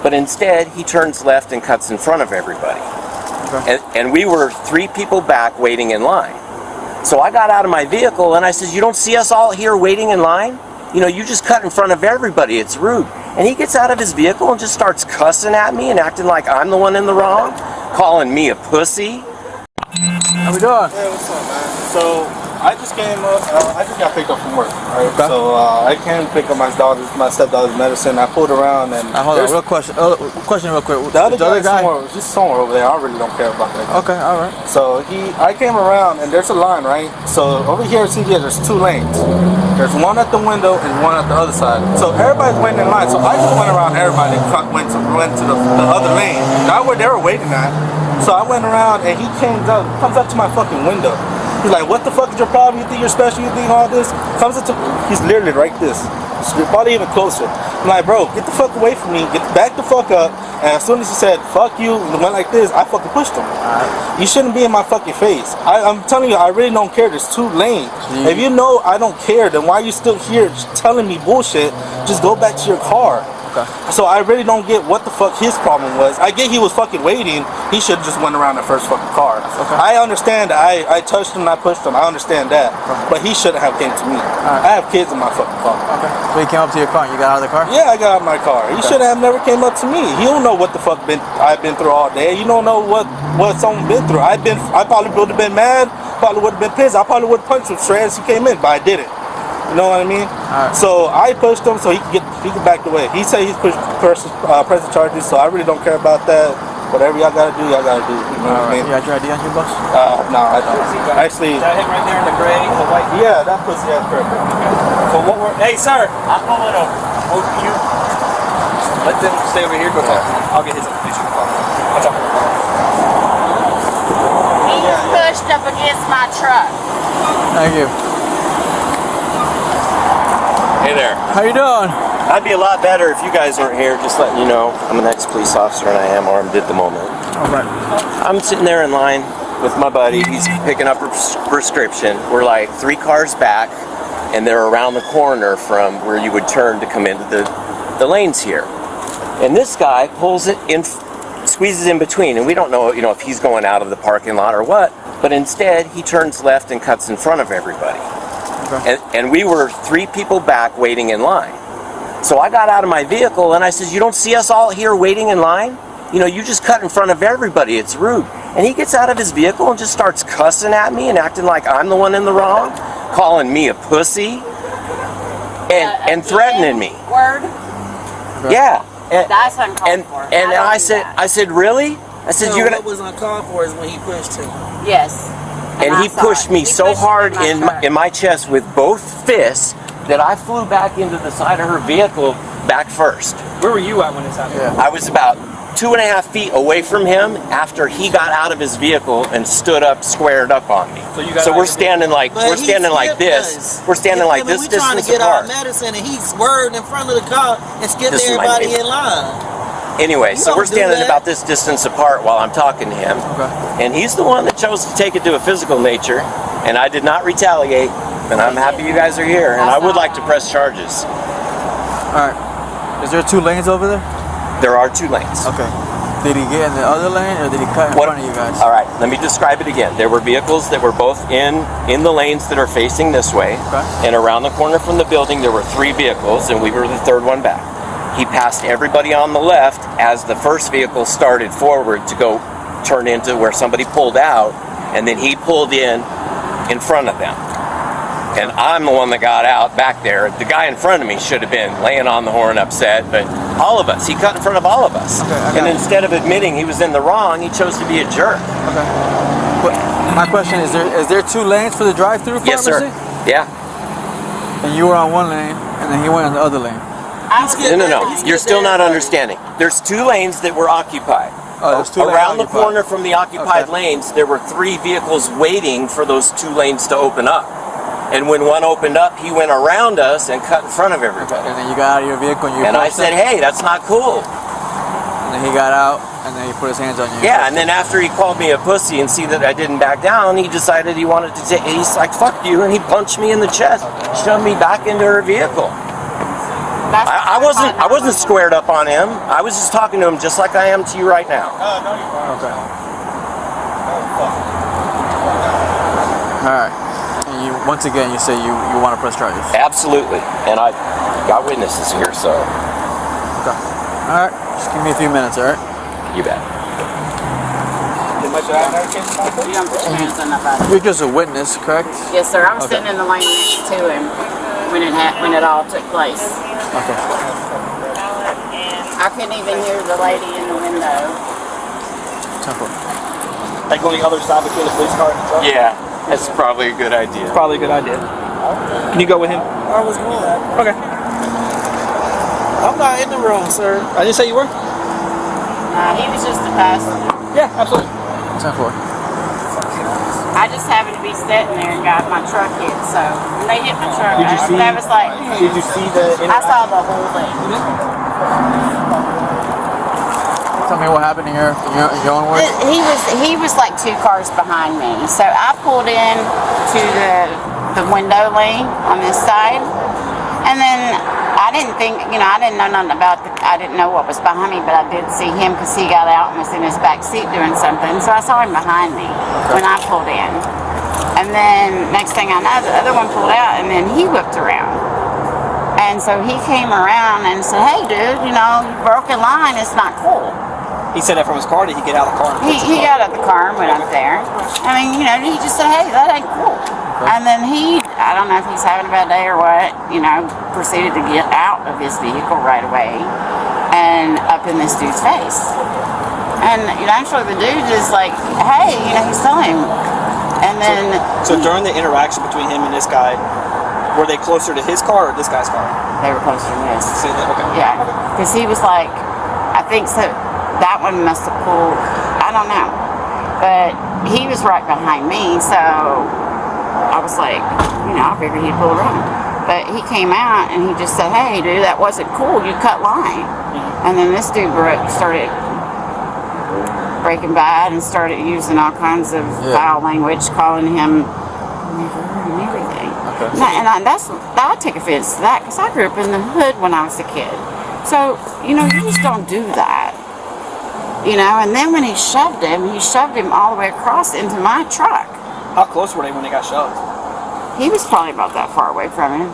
but instead he turns left and cuts in front of everybody. Okay. And we were 3 people back waiting in line. So I got out of my vehicle and I said, you don't see us all here waiting in line? You know, you just cut in front of everybody. It's rude. And he gets out of his vehicle and just starts cussing at me and acting like I'm the one in the wrong, calling me a pussy. How we doing? Hey, what's up, man? So I just came up. I just got picked up from work. Right? Okay. So I came to pick up my stepdaughter's medicine. I pulled around and. Hold on, real question. Question, real quick. The other guy was just somewhere over there. I really don't care about that. Okay, all right. So I came around and there's a line, right? So over here at CVS, there's 2 lanes. There's one at the window and one at the other side. So everybody's waiting in line. So I just went around everybody and went to the other lane, not where they were waiting at. So I went around and he comes up to my fucking window. He's like, what the fuck is your problem? You think you're special? You think all this? He's literally right this. Probably even closer. I'm like, bro, get the fuck away from me. Back the fuck up. And as soon as he said, fuck you, and went like this, I fucking pushed him. You shouldn't be in my fucking face. I'm telling you, I really don't care. There's 2 lanes. If you know I don't care, then why are you still here telling me bullshit? Just go back to your car. Okay. So I really don't get what the fuck his problem was. I get he was fucking waiting. He should have just went around the first fucking car. Okay. I understand that I touched him, I pushed him. I understand that. Okay. But he shouldn't have came to me. Right. I have kids in my fucking car. Okay. So he came up to your car and you got out of the car? Yeah, I got out of my car. He should have never came up to me. He don't know what the fuck I've been through all day. You don't know what someone been through. I probably would have been mad, probably would have been pissed. I probably would have punched him straight as he came in, but I didn't. You know what I mean? Right. So I pushed him so he could back away. He said he's pressing charges, so I really don't care about that. Whatever y'all gotta do, y'all gotta do. You know what I mean? You got your ID on your bus? No, I don't. Actually, that him right there in the gray, the white. Yeah, that pussy ass perfect. So what we're, hey sir, I'm pulling over. Oh, you let them stay over here. Go talk to him. I'll get his information. Watch out. He's pushed up against my truck. Thank you. Hey there. How you doing? I'd be a lot better if you guys weren't here, just letting you know. I'm an ex-police officer and I am armed at the moment. All right. I'm sitting there in line with my buddy. He's picking up a prescription. We're like 3 cars back and they're around the corner from where you would turn to come into the lanes here. And this guy pulls it in, squeezes in between, and we don't know, if he's going out of the parking lot or what, but instead he turns left and cuts in front of everybody. Okay. And we were 3 people back waiting in line. So I got out of my vehicle and I said, you don't see us all here waiting in line? You know, you just cut in front of everybody. It's rude. And he gets out of his vehicle and just starts cussing at me and acting like I'm the one in the wrong, calling me a pussy, and threatening me. Word? Yeah. That's uncalled for. And I said, really? I said, you're gonna. What was uncalled for is when he pushed him. Yes. And he pushed me so hard in my chest with both fists that I flew back into the side of her vehicle back first. Where were you at when this happened? Yeah. I was about 2.5 feet away from him after he got out of his vehicle and stood up, squared up on me. So we're standing like this. We're standing like this we trying to distance get our apart. medicine, and he's swerved in front of the car and skipped everybody in line. Anyway, so we're standing that. about this distance apart while I'm talking to him. Okay. And he's the one that chose to take it to a physical nature, and I did not retaliate. And I'm happy you guys are here, and I would like to press charges. All right. Is there 2 lanes over there? There are 2 lanes. Okay. Did he get in the other lane, or did he cut in front of you guys? All right, let me describe it again. There were vehicles that were both in the lanes that are facing this way. Okay. And around the corner from the building, there were 3 vehicles, and we were the 3rd one back. He passed everybody on the left as the first vehicle started forward to go turn into where somebody pulled out, and then he pulled in front of them. And I'm the one that got out back there. The guy in front of me should have been laying on the horn upset, but all of us, he cut in front of all of us. Okay, and instead of admitting he was in the wrong, he chose to be a jerk. Okay. But my question is there 2 lanes for the drive-thru pharmacy? Yes, sir. Yeah. And you were on one lane, and then he went on the other lane. No. You're still not understanding. There's 2 lanes that were occupied. Oh, there's 2 lanes Around the occupied. corner from the occupied lanes, there were 3 vehicles waiting for those 2 lanes to open up. And when one opened up, he went around us and cut in front of everybody. And then you got out of your vehicle and you I said, hey, that's not cool. And then he got out and then he put his hands on you. Yeah, and then after he called me a pussy and see that I didn't back down, he decided he wanted to he's like, fuck you, and he punched me in the chest, shoved me back into her vehicle. I wasn't squared up on him. I was just talking to him just like I am to you right now. Okay. All right. And you once again you say you want to press charges. Absolutely. And I got witnesses here, so Okay. All right. Just give me a few minutes. All right. you bet. You don't put your hands on nobody. You're just a witness, correct? Yes, sir. I was Okay. sitting in the lane next to him when it all took place. Okay. I couldn't even hear the lady in the window. Temple. Like on the other side between the police car and the truck? Yeah, that's probably a good idea. Probably a good idea. Can you go with him? I was going. Okay. I'm not in the room, sir. I didn't say you were? He was just a passenger. Yeah, absolutely. Temple. I just happened to be sitting there and got my truck hit. So when they hit my truck, Did you see- I was like, Did you see the I saw the whole thing. Tell me what happened in your own words. He was like 2 cars behind me. So I pulled in to the window lane on this side, and then I didn't think, I didn't know nothing about I didn't know what was behind me, but I did see him because he got out and was in his back seat doing something. So I saw him behind me when I pulled in. And then next thing I know, the other one pulled out and then he whipped around. And so he came around and said, "Hey dude, you broke a line, it's not cool." He said that from his car. Did he get out of the car? And fix his He car? got out of the car and went up there. I mean, he just said, "Hey, that ain't cool." And then I don't know if he's having a bad day or what, proceeded to get out of his vehicle right away and up in this dude's face. And actually the dude is like, "Hey," he's telling him. And then So during the interaction between him and this guy, were they closer to his car or this guy's car? they were closer to this. So okay. Yeah, because he was like, I think so. That one must have pulled. I don't know, but he was right behind me, so I was like, I figured he'd pull around. But he came out and he just said, "Hey, dude, that wasn't cool. You cut line." And then this dude started breaking bad and started using all kinds of foul language, calling him and everything. Okay. I take offense to that because I grew up in the hood when I was a kid. So, you just don't do that. And then when he shoved him all the way across into my truck. How close were they when they got shoved? He was probably about that far away from him.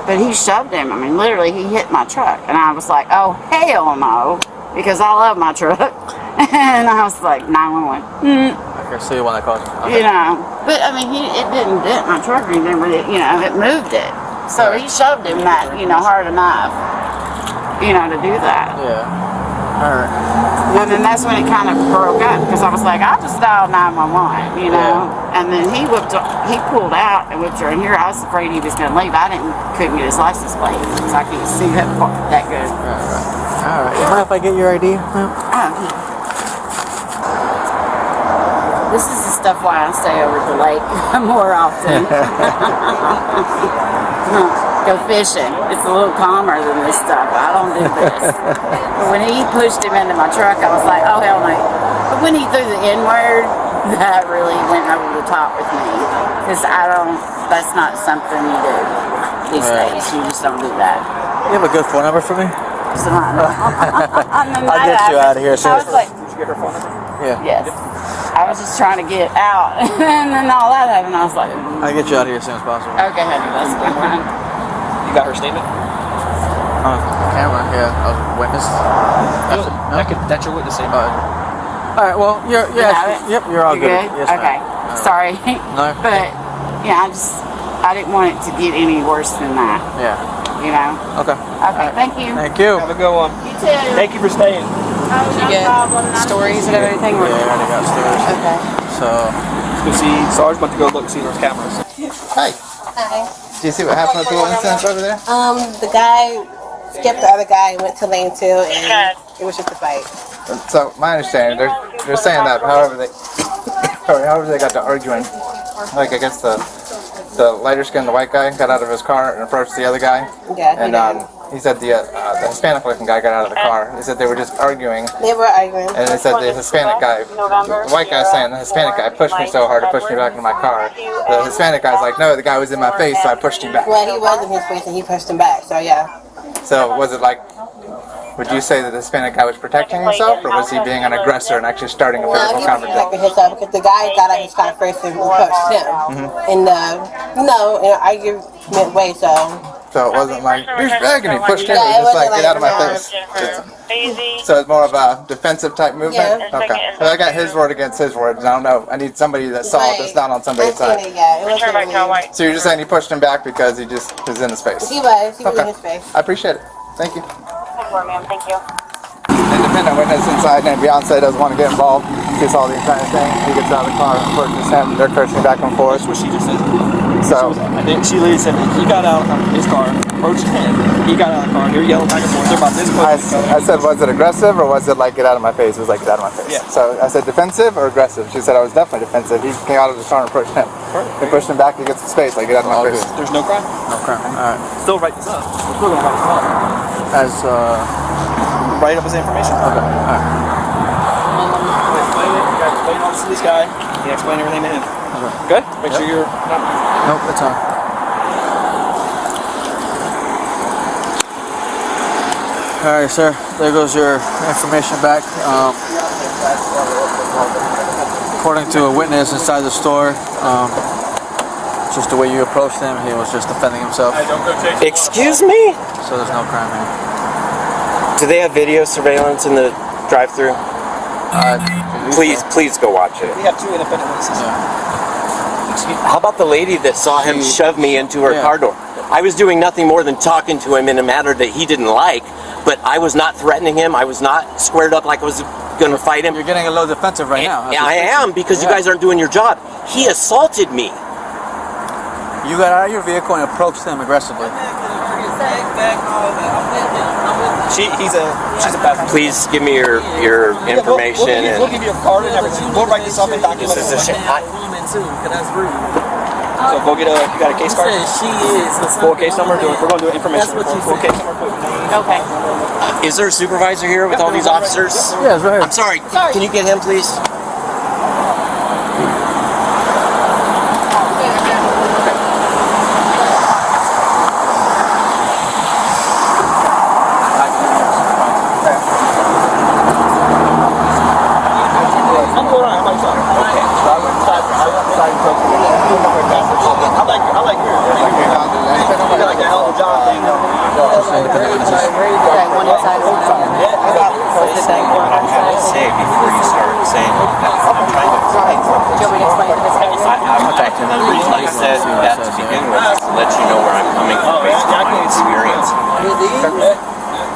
But he shoved him. I mean, literally, he hit my truck. And I was like, "Oh, hell no," because I love my truck. And I was like, 911. Okay, so you want that caused. Okay. But I mean, it didn't dent my truck or anything, but it moved it. So he shoved him that, hard enough, to do that. Yeah. All right. And then that's when it kind of broke up because I was like, I'll just dial 911, And then he pulled out and whipped her in here. I was afraid he was going to leave. I couldn't get his license plate because I can't see that good. All right. You mind if I get your ID? This is the stuff why I stay over at the lake more often. Go fishing. It's a little calmer than this stuff. I don't do this. But when he pushed him into my truck, I was like, "Oh hell no!" But when he threw the N-word, that really went over the top with me because that's not something you do these days. You just don't do that. You have a good phone number for me? So I'll get you out of here soon. I was like, Did you get her phone number? Yeah. yes. I was just trying to get out, and then all that happened. I was like, I'll get you out of here as soon as possible. "Okay, honey, let's go." You got her statement? Camera, yeah. I was a witness. No? That's your witness statement. All right. Well, you're have it? yep. You're all You're good. good? Yes, ma'am. Okay. Sorry. No. But yeah, I didn't want it to get any worse than that. Yeah. Okay. Okay. Thank you. Thank you. Have a good one. You too. Thank you for staying. No get problem. stories and everything? Yeah, I already got stories. Okay. So, Let's go see. Sarge went to go look see those cameras. Hi. Hi. Do you see what happened with the little incident over there? The guy skipped the other guy and went to lane 2, and it was just a fight. So my understanding, they're saying that however they got to arguing, like I guess the lighter skinned, the white guy got out of his car and approached the other guy. Yeah. And he said the Hispanic looking guy got out of the car. He said they were just arguing. They were arguing. And they said the Hispanic guy, the white guy saying the Hispanic guy pushed me so hard to push me back into my car. The Hispanic guy's like, no, the guy was in my face, so I pushed him back. Well, he was in his face and he pushed him back. So yeah. So was it like, would you say that the Hispanic guy was protecting himself, or was he being an aggressor and actually starting a No, physical he was confrontation? protecting himself because the guy got out his car first and approached him. And, in an argument way, so. So it wasn't like, douchebag, and he pushed him, Yeah, it was just it like, wasn't get out of my like, face. So it's more of a defensive type movement? Yeah. Okay. So I got his word against his word, and I don't know. I need somebody that saw it that's not on somebody's side. Yeah, it wasn't really. So you're just saying he pushed him back because he just was in his face? He was Okay. in his face. I appreciate it. Thank you. Thank you. Independent witness inside, and Beyonce doesn't want to get involved. She saw the entire thing. He gets out of the car, approaches him. They're cursing back and forth. That's what she just said. So, And then she literally said he got out of his car, approached him. He got out of the car. They're yelling back and forth. They're about this close. I said, was it aggressive or was it like get out of my face? It was like get out of my face. Yeah. So I said defensive or aggressive? She said I was definitely defensive. He came out of the car and approached him. He pushed him back. He gets the space. Like get out of my face. There's no crime. No crime. All right. Still write this up. We're still gonna write this up. As Write up his information. okay. All right. Explain it. You gotta explain all this to this guy. You explain everything to him. Okay. Good? Make sure you're not. Nope, that's all. All right, sir. There goes your information back. According to a witness inside the store, just the way you approached him, he was just defending himself. Excuse me? So there's no crime here. Do they have video surveillance in the drive-thru? Please go watch it. We have two independent witnesses. How about the lady that saw him shove me into her Yeah. car door? I was doing nothing more than talking to him in a manner that he didn't like, but I was not threatening him. I was not squared up like I was going to fight him. You're getting a little defensive right now. Yeah, I am, because you guys aren't doing your job. He assaulted me. You got out of your vehicle and approached him aggressively. She's a passenger. Please give me your information. We'll give you a card and everything. We'll write this up and document This is a it. That's rude. So go get you got a case card? She is. Full case number. We're going to do an information report. Full case number. Okay. Is there a supervisor here with all these officers? Yeah, it's right here. I'm sorry. Can you get him, please? I'm going on. I'm outside. Okay. I like yours. You got like a hell of a job thing. Say before you start saying that. I'm trying to explain something. The reason I said that to begin with is to let you know where I'm coming from based on my experience.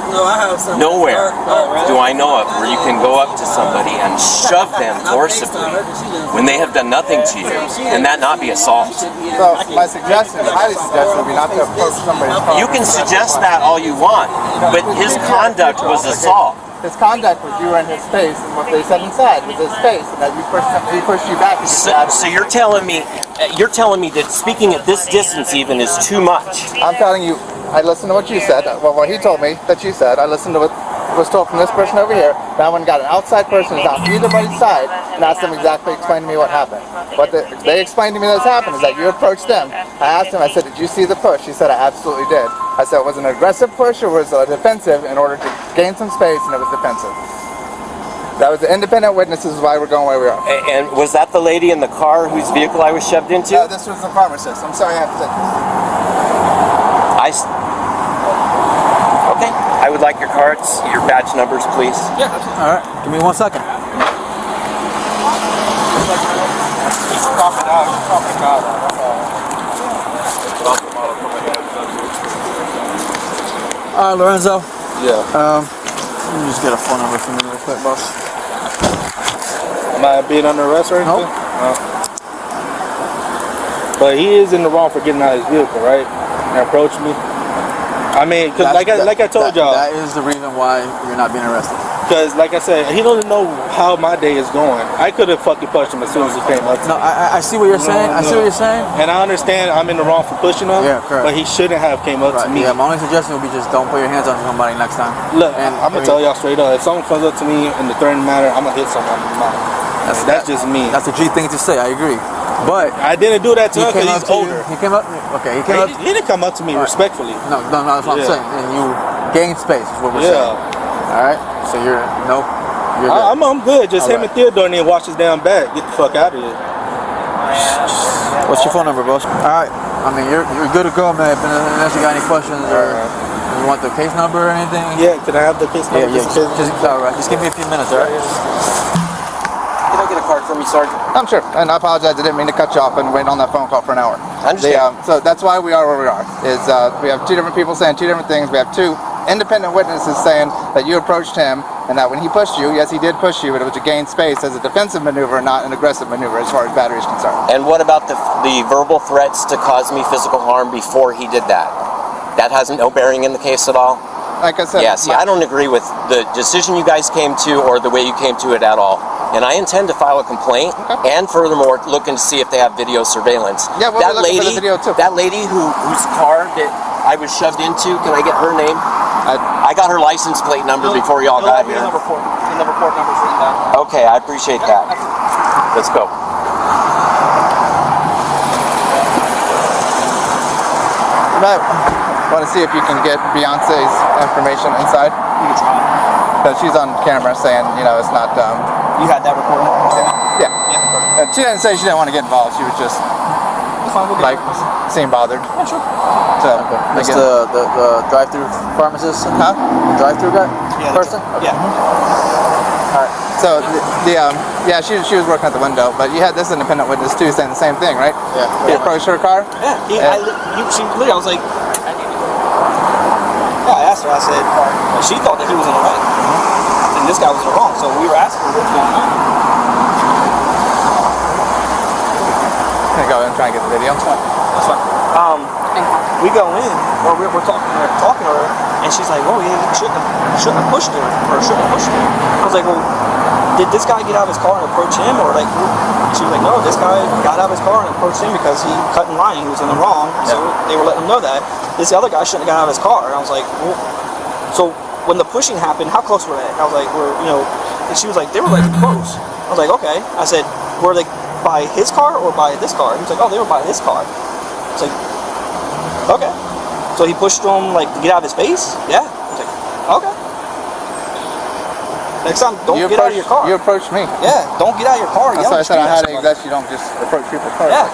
No, I have some. Nowhere do I know of where you can go up to somebody and shove them forcibly when they have done nothing to you, and that not be assault. So my suggestion, highly suggestion, would be not to approach somebody's car. You can suggest that all you want, but his conduct was assault. His conduct was you were in his face, and what they said inside was his face, and that he pushed you back. And So you're telling me that speaking at this distance even is too much. I'm telling you, I listened to what you said. Well, what he told me that you said. I listened to what was told from this person over here. Now I went and got an outside person who's on either body's side and asked them exactly, explain to me what happened. What they explained to me that's happened is that you approached them. I asked him, I said, did you see the push? He said, I absolutely did. I said, was it an aggressive push or was it defensive in order to gain some space, and it was defensive. That was the independent witness, is why we're going where we are. And was that the lady in the car whose vehicle I was shoved into? No, this was the pharmacist. I'm sorry I have to say. Okay. I would like your cards, your badge numbers, please. Yeah. All right. Give me 1 second. All right, Lorenzo. Yeah. Let me just get a phone number from you real quick, boss. Am I being under arrest or anything? Nope. No. But he is in the wrong for getting out of his vehicle, right? And approaching me. I mean, cause like I told y'all. That is the reason why you're not being arrested. Because like I said, he doesn't know how my day is going. I could have fucking pushed him as soon as he came up to me. No, I see what you're saying. I see what you're saying. And I understand I'm in the wrong for pushing him. Yeah, correct. But he shouldn't have came up to me. Yeah, my only suggestion would be just don't put your hands on somebody next time. Look, And I'm gonna tell y'all straight up. If someone comes up to me in the threatening manner, I'm gonna hit someone in the mouth. That's just me. That's a G thing to say. I agree. But I didn't do that to him because he's older. He came up. Okay, he came up. He didn't come up to me respectfully. No, that's what I'm saying. And gain space is what we're saying. All right. So you're good. I'm good. Just him and Theodore need to watch his damn back. Get the fuck out of here. What's your phone number, boss? All right. I mean, you're good to go, man. Unless you got any questions or you want the case number or anything. Yeah. Can I have the case number? Yeah. All right. Just give me a few minutes, all right? Can I get a card from you, Sergeant? I'm sure, and I apologize. I didn't mean to cut you off and wait on that phone call for an hour. I understand. So that's why we are where we are. We have two different people saying two different things. We have two independent witnesses saying that you approached him and that when he pushed you, yes, he did push you, but it was to gain space as a defensive maneuver, not an aggressive maneuver as far as battery is concerned. And what about the verbal threats to cause me physical harm before he did that? That has no bearing in the case at all? Like I said, yeah, see, I don't agree with the decision you guys came to or the way you came to it at all. And I intend to file a complaint and furthermore looking to see if they have video surveillance. Yeah, we'll be looking for the video too. That lady whose car that I was shoved into, can I get her name? I got her license plate number before y'all got here. The report number's written down. Okay, I appreciate that. Let's go. Right. Want to see if you can get Beyonce's information inside? You can try. Because she's on camera saying, it's not. You had that recording? Yeah. And she didn't say she didn't want to get involved. She was just seemed bothered. Yeah, sure. So That's the drive-thru pharmacist? Huh? The drive-thru guy? Yeah, Person? Yeah. All right. So she was working at the window, but you had this independent witness too saying the same thing, right? Yeah. He approached her car. Yeah. I was like, I asked her. I said, she thought that he was in the right, and this guy was in the wrong. So we were asking her what's going on. I'm gonna go and try and get the video. That's fine. We go in, or we're talking to her, and she's like, "Oh yeah, you shouldn't have pushed her, or shouldn't have pushed her." I was like, "Well, did this guy get out of his car and approach him, or like?" She was like, "No, this guy got out of his car and approached him because he cut in line. He was in the wrong, so they were letting him know that. This other guy shouldn't have got out of his car." And I was like, "Well, so when the pushing happened, how close were they?" I was like, and she was like, "They were like close." I was like, "Okay." I said, "Were they by his car or by this car?" He was like, "Oh, they were by this car." I was like, "Okay." So he pushed him like to get out of his face? Yeah. I was like, "Okay." Next time, don't get out of your car. You approached me. Yeah, don't get out of your car. That's why I said I had to exist. You don't just approach people's cars. Yeah.